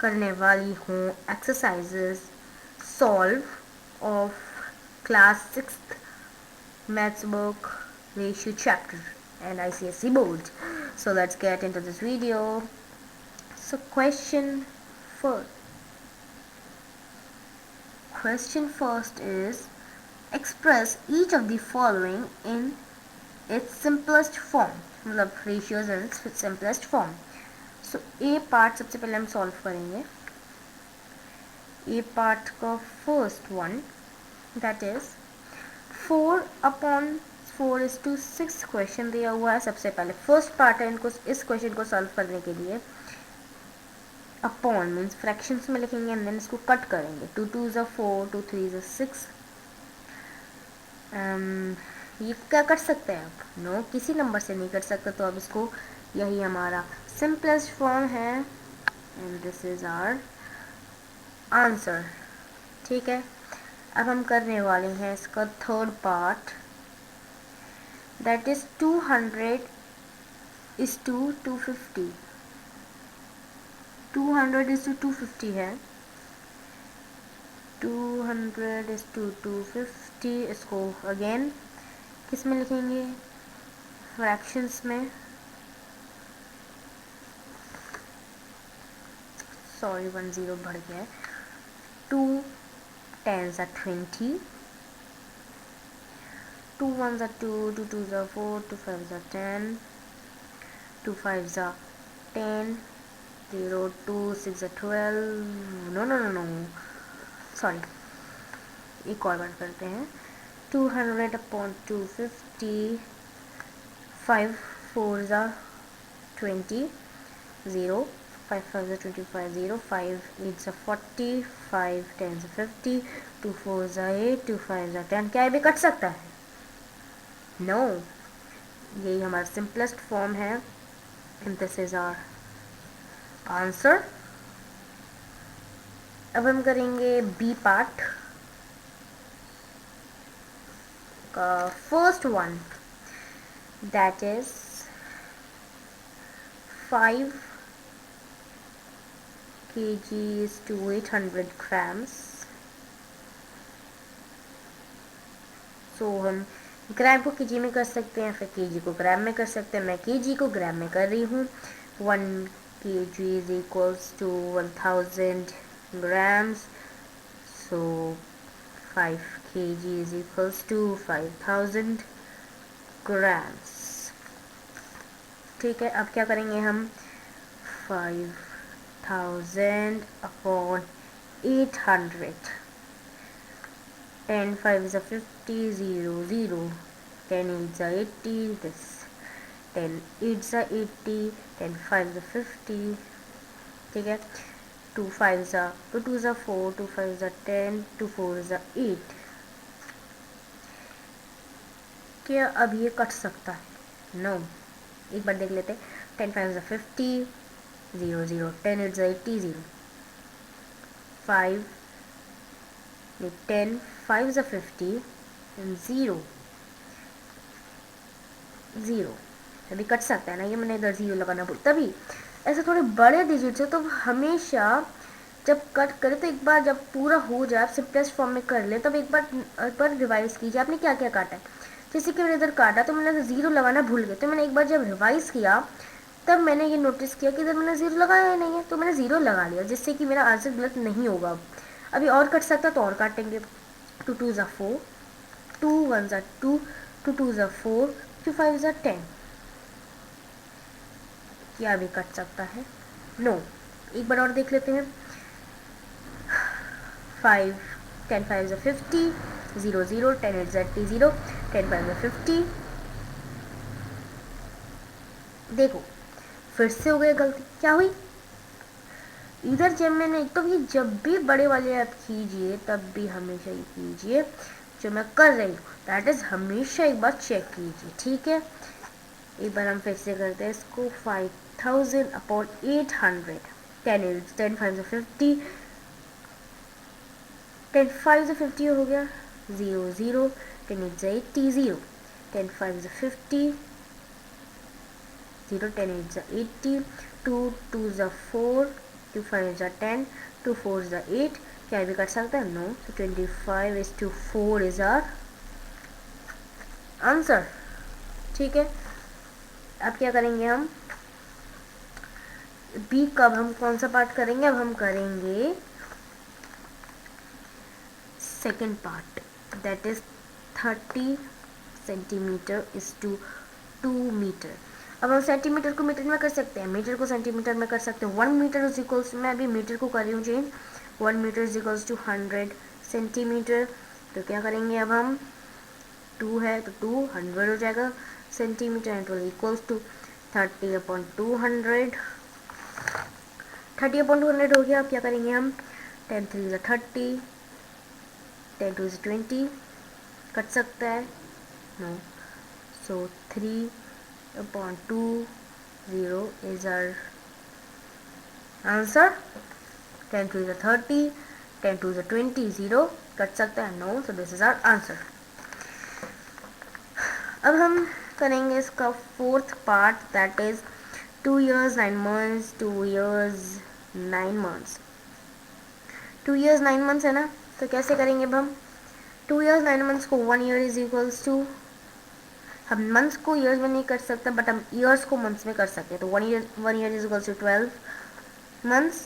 करने वाली हूँ exercises solve of class 6th maths book ratio chapter and ICSE board. So let's get into this video. So question first is express each of the following in its simplest form. मतलब ratios in its simplest form. So A part सबसे पहले हम solve करेंगे. A part का first one, that is 4/4:6 question दिया हुआ है. सबसे पहले फर्स्ट पार्ट है, इनको इस क्वेश्चन को सॉल्व करने के लिए अपॉन मीन्स फ्रैक्शंस में लिखेंगे एंड देन इसको कट करेंगे. 2 2 ज़ा 4, 2 3 ज़ा 6. ये क्या कर सकते हैं आप? नो, किसी नंबर से नहीं कर सकते, तो अब इसको यही हमारा सिंपलेस्ट फॉर्म है and this is our answer. ठीक है, अब हम करने वाले हैं इसका थर्ड पार्ट, दैट इज 200:250. 200:250 है. 200:250 इसको अगेन किस में लिखेंगे? फ्रैक्शंस में. सॉरी 1 0 बढ़ गया है. 2 10s are 20, 2 1s are 2, 2 2s are 4, 2 5s are 10, 2 5s are 10, 0 2 6 are 12. no, sorry, एक और बार करते हैं. 200/250, 5 4s are 20, 0 5 5s are 25, 0 5 8s are 40, 5 10s are 50, 2 4s are 8, 2 5s are 10. क्या ये भी कट सकता है? नो, यही हमारा सिंपलेस्ट फॉर्म है and this is our answer. अब हम करेंगे बी पार्ट का first one, that is 5 kgs to 800 grams. सो हम ग्राम को केजी में कर सकते हैं, फिर केजी को ग्राम में कर सकते हैं. मैं केजी को ग्राम में कर रही हूँ. 1 kg is equals to 1000 grams. So 5 kg is equals to 5000 grams. ठीक है, अब क्या करेंगे हम? 5000/800. 10 5s are 50, 0 0, 10 8s are 80, this 10 8s are 80, 10 5s are 50. ठीक है, 2 2s are 4, 2 5s are 10, 2 4s are 8. क्या अब ये कट सकता है? नो, एक बार देख लेते हैं. 10 5s are 50, 0 0, 10 8s are 80, 0 5 10 5s are 50 and 0 0. अभी कट सकता है ना, ये मैंने इधर 0 लगाना भूल. तभी ऐसे थोड़े बड़े डिजिट से तो हमेशा जब कट करें तो एक बार जब पूरा हो जाए, आप सिंपलेस्ट फॉर्म में कर ले, तब एक बार रिवाइज कीजिए आपने क्या क्या काटा है. जैसे कि मैंने इधर काटा तो मैंने 0 लगाना भूल गया, तो मैंने एक बार जब रिवाइज किया तब मैंने ये नोटिस किया कि इधर मैंने 0 लगाया ही नहीं है, तो मैंने 0 लगा लिया, जिससे कि मेरा आंसर गलत नहीं होगा. अभी और कट सकता तो और काटेंगे. 2 2s are 4, 2 1s are 2, 2 2s are 4, 2 5s are 10. क्या भी कट सकता है? नो, एक बार और देख लेते हैं. 5 10 5s are 50, 0 0, 10 8s are 80, 0 10 5s are 50. देखो फिर से हो गई गलती. क्या हुई? इधर जब मैंने तो ये जब भी बड़े वाले आप कीजिए तब भी हमेशा ये कीजिए जो मैं कर रही हूँ, दैट इज़ हमेशा एक बार चेक कीजिए. ठीक है, एक बार हम फिर से करते हैं इसको. 5000/800. 10 5s are 50, 10 5s are 50 हो गया. 0 0, 10 8s are 80, 0 10 5s are 50, 0 10 8s are 80, 2 2s are 4, 2 5 is 10, 2 4 is 8, क्या भी कर सकते हैं? नो। तो 25:4 इज आर आंसर। ठीक है, अब क्या करेंगे हम? बी कब हम कौन सा पार्ट करेंगे? अब हम करेंगे second part, that is 30 centimetre is to 2 metre. अब हम सेंटीमीटर को मीटर में कर सकते हैं, मीटर को सेंटीमीटर में कर सकते हैं। 1 मीटर इज इक्वल्स, मैं अभी मीटर को कर रही हूँ change, 1 metre is equals to 100 centimetre. तो क्या करेंगे अब हम? 2 है तो 2 100 हो जाएगा सेंटीमीटर, एंड इक्वल्स टू 30/200। 30/200 हो गया। अब क्या करेंगे हम? 10 3 इज 30, 10 2 इज 20, कट सकता है? No. So 3/2 0 is our answer. 10 2 is 30, 10 2 is 20, 0 कट सकता है? No. so this is our answer. अब हम करेंगे इसका fourth part, that is 2 years 9 months, 2 years 9 months। 2 years 9 months है ना, तो कैसे करेंगे अब हम? 2 years 9 months को 1 year इज इक्वल्स टू, हम मंथ्स को ईयर्स में नहीं कर सकते, बट हम ईयर्स को मंथ्स में कर सकते हैं। तो 1 year is equals to 12 months,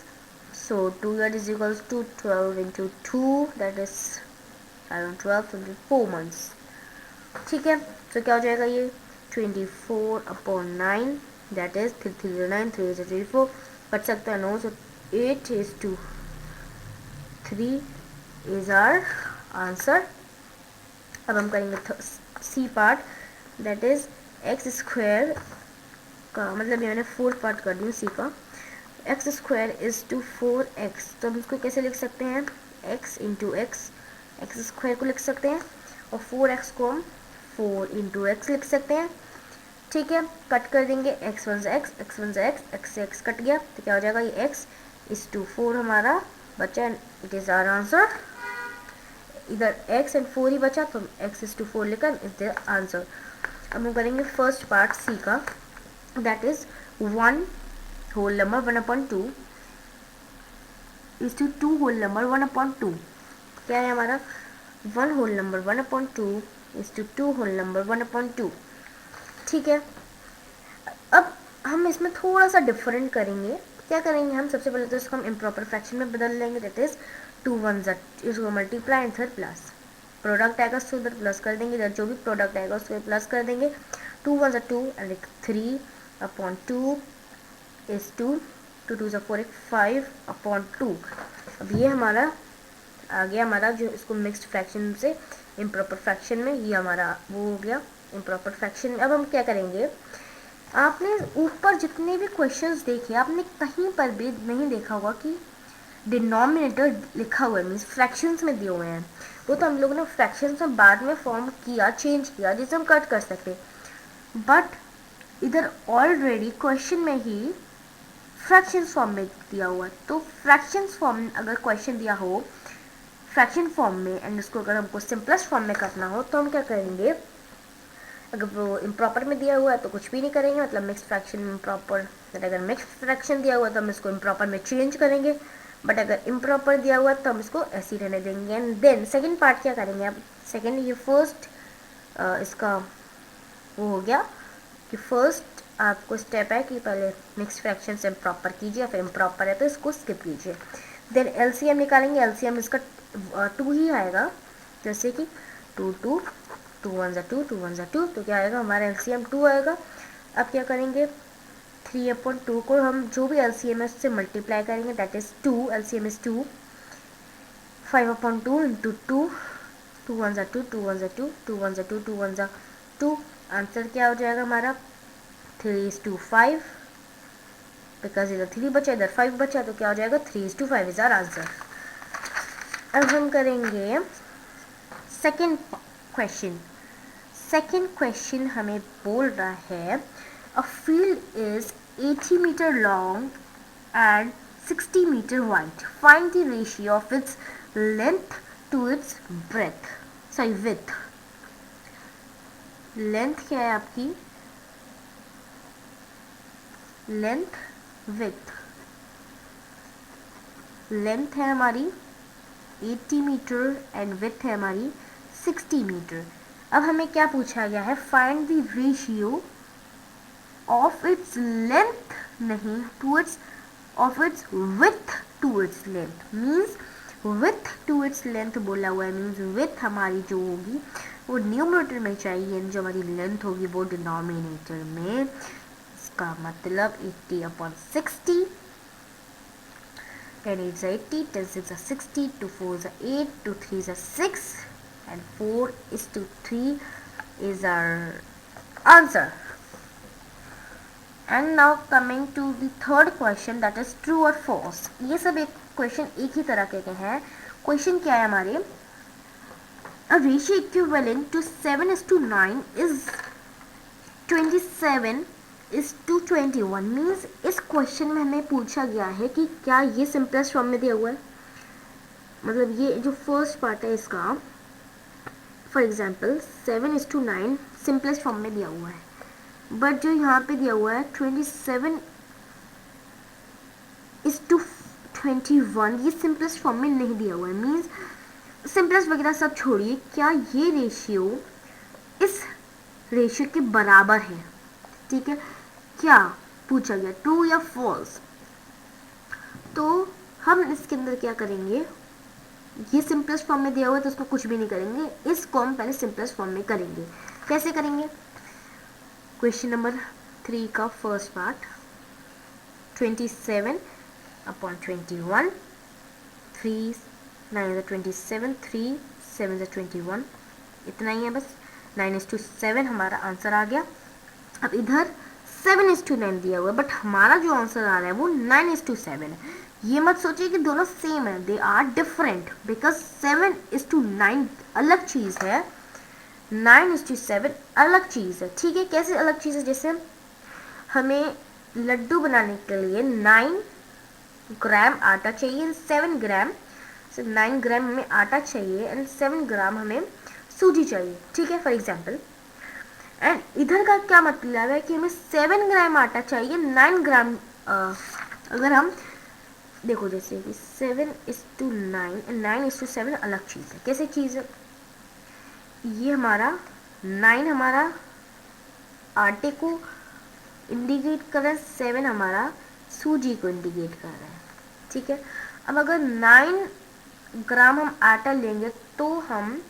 so 2 years is equals to 12 into 2, that is around 12 into 4 months। ठीक है, तो क्या हो जाएगा ये? 24/9, that is 3 3 0 9, 3 is 24, कट सकता है? No. so 8 is to 3 is our answer। अब हम करेंगे C part, that is X square का, मतलब मैंने फोर्थ पार्ट कर दी सी का। X square is to 4x, तो हम इसको कैसे लिख सकते हैं? x into x, x square को लिख सकते हैं, और 4x को हम 4 इंटू एक्स लिख सकते हैं। ठीक है, कट कर देंगे, x 1 से x, x 1 से x, x से x कट गया, तो क्या हो जाएगा? ये x इज टू 4 हमारा बचा, इट इज़ आवर आंसर। इधर x एंड 4 ही बचा, तो x इज टू 4 लिखकर इज द आंसर। अब हम करेंगे फर्स्ट पार्ट सी का, that is 1 whole number 1/2 is to 2 whole number 1/2। क्या है हमारा? 1 whole number 1/2 is to 2 whole number 1/2। ठीक है, अब हम इसमें थोड़ा सा डिफरेंट करेंगे। क्या करेंगे हम? सबसे पहले तो इसको हम इम्प्रॉपर फ्रैक्शन में बदल लेंगे, दैट इज 2 1 इसको मल्टीप्लाई एंड फिर प्लस, प्रोडक्ट आएगा उसको उधर प्लस कर देंगे, इधर जो भी प्रोडक्ट आएगा उसको प्लस कर देंगे। 2 1 2 एंड 3/2 इज 2, 2 2 4 5/2। अब ये हमारा आ गया, हमारा जो इसको मिक्स्ड फ्रैक्शन से इम्प्रॉपर फ्रैक्शन में, ये हमारा वो हो गया इम्प्रॉपर फ्रैक्शन। अब हम क्या करेंगे? आपने ऊपर जितने भी क्वेश्चंस देखे, आपने कहीं पर भी नहीं देखा होगा कि डिनोमिनेटर लिखा हुआ है, मीन्स फ्रैक्शंस में दिए हुए हैं। वो तो हम लोगों ने फ्रैक्शंस में बाद में फॉर्म किया, चेंज किया, जिसे हम कट कर सकते। बट इधर ऑलरेडी क्वेश्चन में ही फ्रैक्शंस फॉर्म में दिया हुआ है। तो फ्रैक्शंस फॉर्म अगर क्वेश्चन दिया हो फ्रैक्शन फॉर्म में, एंड उसको अगर हमको सिंपलेस्ट फॉर्म में करना हो, तो हम क्या करेंगे? अगर वो इम्प्रॉपर में दिया हुआ है तो कुछ भी नहीं करेंगे, मतलब मिक्स फ्रैक्शन में इम्प्रॉपर। अगर मिक्स फ्रैक्शन दिया हुआ है तो हम इसको इम्प्रॉपर में चेंज करेंगे, बट अगर इम्प्रॉपर दिया हुआ है तो हम इसको ऐसे ही रहने देंगे। एंड देन सेकेंड पार्ट क्या करेंगे? अब सेकेंड, ये फर्स्ट इसका वो हो गया कि फर्स्ट आपको स्टेप है कि पहले मिक्स फ्रैक्शन से इम्प्रॉपर कीजिए, फिर इम्प्रॉपर है तो इसको स्किप कीजिए। देन एलसीएम निकालेंगे, एलसीएम इसका 2 ही आएगा, जैसे कि 2 2 2 1 2 2 1 2, तो क्या आएगा हमारा? एलसीएम 2 आएगा। अब क्या करेंगे? 3/2 को हम जो भी एलसीएम है उससे मल्टीप्लाई करेंगे, that is 2, LCM is 2, 5/2 into 2, 2 1 2 2 1 2 2 1 2 2 1 2, answer क्या हो जाएगा हमारा? 3:5, बिकॉज इधर 3 बचा इधर 5 बचा, तो क्या हो जाएगा? 3:5 इज आवर आंसर। अब हम करेंगे सेकेंड क्वेश्चन। सेकेंड क्वेश्चन हमें बोल रहा है, a field is 80 metre long and 60 metre wide, find the ratio of its length to its breadth, sorry width. Length क्या है आपकी? लेंथ विथ, लेंथ है हमारी 80 मीटर एंड विड्थ है हमारी 60 मीटर। अब हमें क्या पूछा गया है, find the ratio of its length, नहीं towards, of its width to its length, means width to its length बोला हुआ है, मीन्स विड्थ हमारी जो होगी वो न्यूमरेटर में चाहिए, जो हमारी लेंथ होगी वो डिनोमिनेटर में। इसका मतलब 80/60, 10 8 is 80, 10 6 is 60, 2 4 is 8, 2 3 is 6, and 4:3 is our answer. And now coming to the third question, that is true or false. ये सब एक क्वेश्चन एक ही तरह के हैं। क्वेश्चन क्या है हमारे, a ratio equivalent to 7:9 is 27:21, means इस क्वेश्चन में हमें पूछा गया है कि क्या ये सिंपलेस्ट फॉर्म में दिया हुआ है, मतलब ये जो फर्स्ट पार्ट है इसका, फॉर एग्जाम्पल 7:9 सिंपलेस्ट फॉर्म में दिया हुआ है, बट जो यहाँ पे दिया हुआ है 27:21 ये सिंपलेस्ट फॉर्म में नहीं दिया हुआ है, मीन्स सिंपलेस्ट वगैरह सब छोड़िए, क्या ये रेशियो इस रेशियो के बराबर है, ठीक है, क्या पूछा गया, ट्रू या फॉल्स। तो हम इसके अंदर क्या करेंगे, ये सिंपलेस्ट फॉर्म में दिया हुआ है तो उसमें कुछ भी नहीं करेंगे, इसको हम पहले सिंपलेस्ट फॉर्म में करेंगे। कैसे करेंगे, क्वेश्चन नंबर 3 का फर्स्ट पार्ट, 27/21, 3 9 is 27, 3 7 is 21, इतना ही है बस, 9:7 हमारा आंसर आ गया। अब इधर 7:9 दिया हुआ है, बट हमारा जो आंसर आ रहा है वो 9:7 है। ये मत सोचिए कि दोनों सेम है, दे आर डिफरेंट, बिकॉज 7:9 अलग चीज़ है, 9:7 अलग चीज़ है, ठीक है। कैसे अलग चीज़ है, जैसे हमें लड्डू बनाने के लिए 9 ग्राम आटा चाहिए, 7 ग्राम, 9 ग्राम हमें आटा चाहिए एंड 7 ग्राम हमें सूजी चाहिए, ठीक है, फॉर एग्जाम्पल। एंड इधर का क्या मतलब है कि हमें 7 ग्राम आटा चाहिए, 9 ग्राम, अगर हम देखो जैसे कि 7:9 एंड 9:7 अलग चीज़ है। कैसे चीज़ है, ये हमारा 9 हमारा आटे को इंडिकेट कर रहा है, 7 हमारा सूजी को इंडिकेट कर रहा है, ठीक है। अब अगर 9 ग्राम हम आटा लेंगे तो हम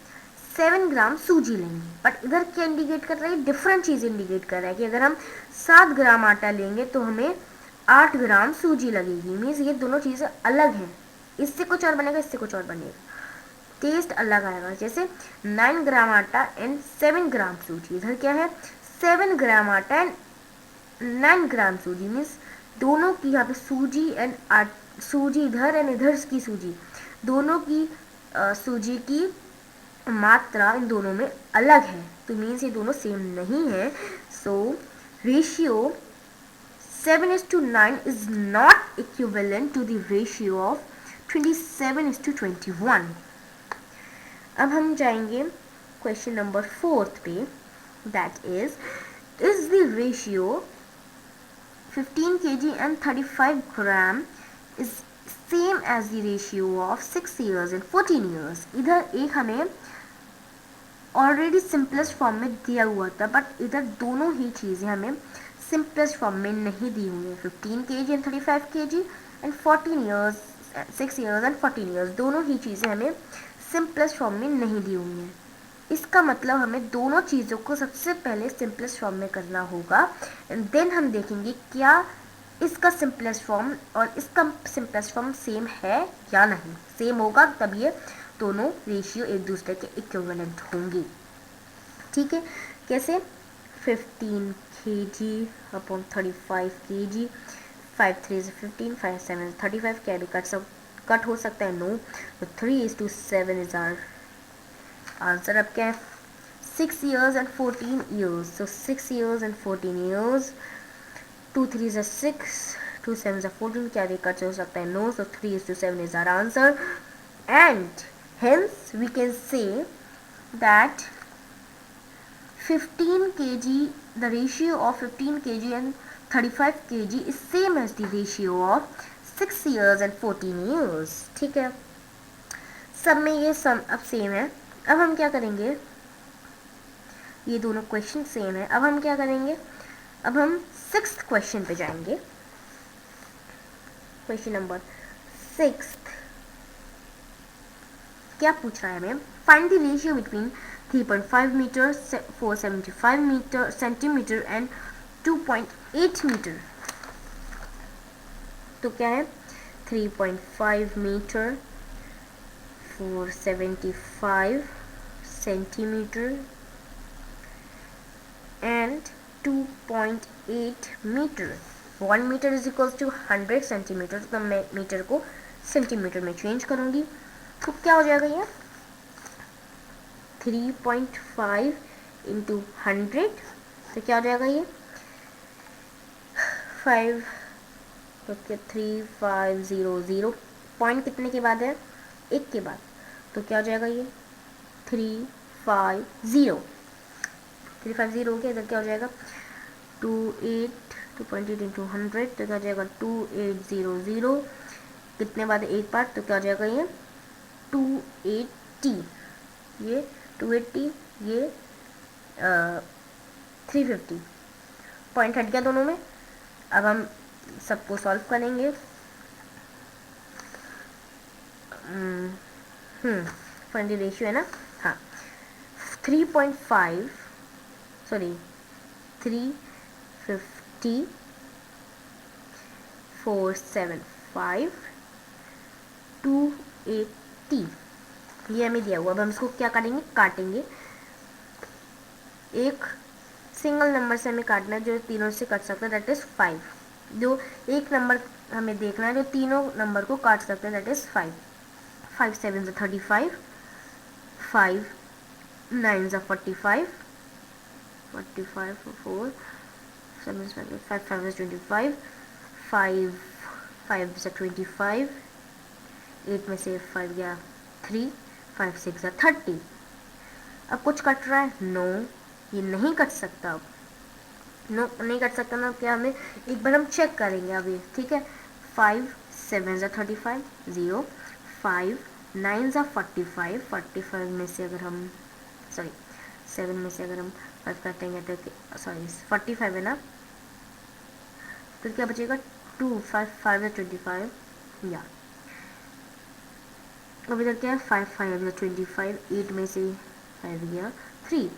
7 ग्राम सूजी लेंगे, बट इधर क्या इंडिकेट कर रहा है, डिफरेंट चीज़ इंडिकेट कर रहा है कि अगर हम 7 ग्राम आटा लेंगे तो हमें 8 ग्राम सूजी लगेगी, मीन्स ये दोनों चीज़ें अलग हैं, इससे कुछ और बनेगा, इससे कुछ और बनेगा, टेस्ट अलग आएगा। जैसे 9 ग्राम आटा एंड 7 ग्राम सूजी, इधर क्या है 7 ग्राम आटा एंड 9 ग्राम सूजी, मीन्स दोनों की यहाँ पे सूजी एंड सूजी इधर एंड इधर की सूजी, दोनों की सूजी की मात्रा इन दोनों में अलग है, तो मीन्स ये दोनों सेम नहीं है। So ratio 7:9 is not equivalent to the ratio of 27:21। अब हम जाएंगे क्वेश्चन नंबर 4 पे, that is the ratio 15 kg and 35 gram is same as the ratio of 6 years and 14 years। इधर एक हमें ऑलरेडी सिंपलेस्ट फॉर्म में दिया हुआ था, बट इधर दोनों ही चीज़ें हमें सिंपलेस्ट फॉर्म में नहीं दी हुई हैं, 15 kg and 35 kg and 14 years, 6 years and 14 years, दोनों ही चीज़ें हमें सिंपलेस्ट फॉर्म में नहीं दी हुई हैं। इसका मतलब हमें दोनों चीज़ों को सबसे पहले सिंपलेस्ट फॉर्म में करना होगा, एंड देन हम देखेंगे क्या इसका सिंपलेस्ट फॉर्म और इसका सिंपलेस्ट फॉर्म सेम है या नहीं। सेम होगा तब ये दोनों रेशियो एक दूसरे के इक्विवेलेंट होंगी, ठीक है। कैसे, 15 kg upon 35 kg, 5 3 is 15, 5 7 is 35, क्या भी कट हो सकता है, नो, तो 3:7 इज आवर आंसर। अब क्या है, 6 years and 14 years, so 6 years and 14 years, 2 3 is 6, 2 7 is 14, क्या भी कट हो सकता है, no, so 3:7 is our answer, and hence we can say that 15 kg, the ratio of 15 kg and 35 kg is same as the ratio of 6 years and 14 years। ठीक है, सब में ये सम अब सेम है। अब हम क्या करेंगे, ये दोनों क्वेश्चन सेम है। अब हम क्या करेंगे, अब हम 6th क्वेश्चन पे जाएंगे। क्वेश्चन नंबर 6 क्या पूछ रहा है हमें, find the ratio between 3.5 metre, 475 metre centimetre and 2.8 metre. तो क्या है, 3.5 metre, 475 centimetre and 2.8 metre. 1 metre is equals to 100 centimetre. तो मैं मीटर को सेंटीमीटर में चेंज करूँगी, तो क्या हो जाएगा ये 3.5 इंटू 100, तो क्या हो जाएगा ये 5, तो क्या 3500, पॉइंट कितने के बाद है, 1 के बाद, तो क्या हो जाएगा ये 350 हो गया। इधर क्या हो जाएगा 2.8 इंटू 100, तो क्या हो जाएगा 2800, कितने बाद एक बार, तो क्या हो जाएगा ये 280, ये 280, ये 350, पॉइंट हट गया दोनों में। अब हम सबको सॉल्व करेंगे। फाइंड द रेशियो है ना, हाँ 3.5 सॉरी 350 475 280, ये हमें दिया हुआ। अब हम इसको क्या करेंगे, काटेंगे। एक सिंगल नंबर से हमें काटना है जो तीनों से कट सकता है, दैट इज़ 5। जो एक नंबर हमें देखना है जो तीनों नंबर को काट सकते हैं, दैट इज़ 5। 5 7 35, 5 9 45, 45 4 7 5 5 is 25, 5 5 is 25, 8 में से 5 गया 3, 5 6 is 30। अब कुछ कट रहा है, नो ये नहीं कट सकता। अब नो नहीं कट सकता ना, क्या हमें एक बार हम चेक करेंगे अभी, ठीक है। 5 7 is 35 0, 5 9 is 45, 45 में से अगर हम 7 में से अगर हम 5 काटेंगे तो सॉरी 45 है ना, तो क्या बचेगा 2, 5 5 is 25, या अब इधर क्या है 5 5 is 25, 8 में से 5 गया 3,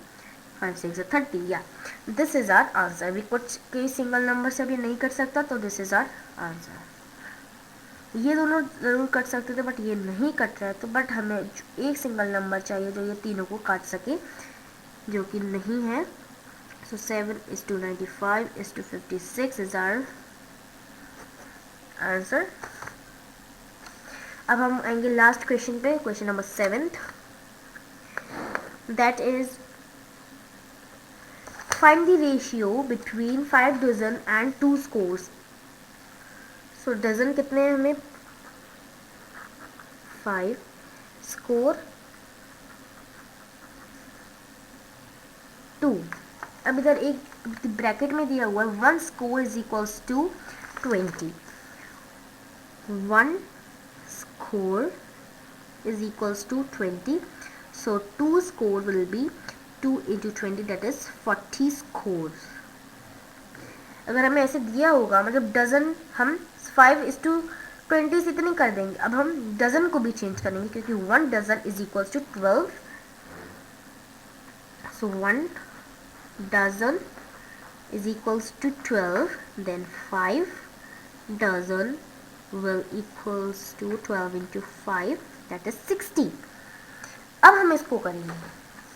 5 6 is 30, या दिस इज आर आंसर। अभी कुछ कई सिंगल नंबर से अभी नहीं कर सकता, तो दिस इज आर आंसर। ये दोनों ज़रूर कट सकते थे बट ये नहीं कट रहा है, तो बट हमें एक सिंगल नंबर चाहिए जो ये तीनों को काट सके, जो कि नहीं है। So 7 is to 95 is to 56 is our answer. अब हम आएंगे लास्ट क्वेश्चन पे, question number 7, that is find the ratio between 5 dozen and 2 scores. So dozen कितने हैं हमें 5, स्कोर 2। अब इधर एक ब्रैकेट में दिया हुआ है 1 score is equals to 20, 1 score is equals to 20, so 2 score will be 2 into 20, that is 40 scores। अगर हमें ऐसे दिया होगा, मतलब डजन हम 5:20 से इतनी कर देंगे। अब हम डजन को भी चेंज करेंगे क्योंकि 1 dozen is equals to 12, so 1 dozen is equals to 12, then 5 dozen will equals to 12 into 5, that is 60। अब हम इसको करेंगे,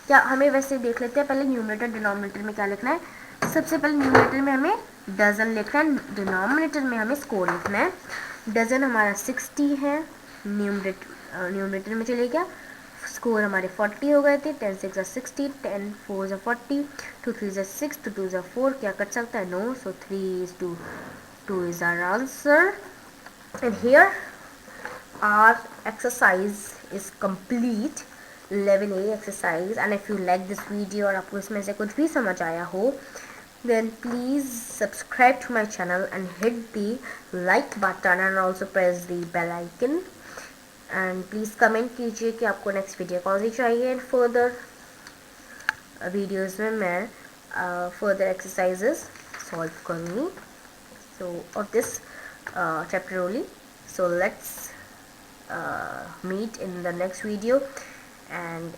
क्या हमें वैसे देख लेते हैं पहले न्यूमरेटर डिनोमिनेटर में क्या लिखना है। सबसे पहले न्यूमरेटर में हमें डजन लिखना है, डिनोमिनेटर में हमें स्कोर लिखना है। डजन हमारा 60 है, न्यूमरेटर में चले गया, स्कोर हमारे 40 हो गए थे। 10 6 is 60, 10 4 is 40, 2 3 is 6, 2 2 is 4, क्या कट सकता है, no, so 3 is 2 is our answer। And here our exercise is complete, level A exercise। and if you like this video और आपको इसमें से कुछ भी समझ आया हो then please subscribe to my channel and hit the like button and also press the bell icon. And please comment कीजिए कि आपको next video कौन सी चाहिए, and further videos में मैं further exercises solve करूँगी, so of this chapter only. So let's meet in the next video, and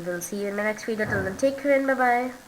we'll see you in the next video. Till then, take care and bye bye.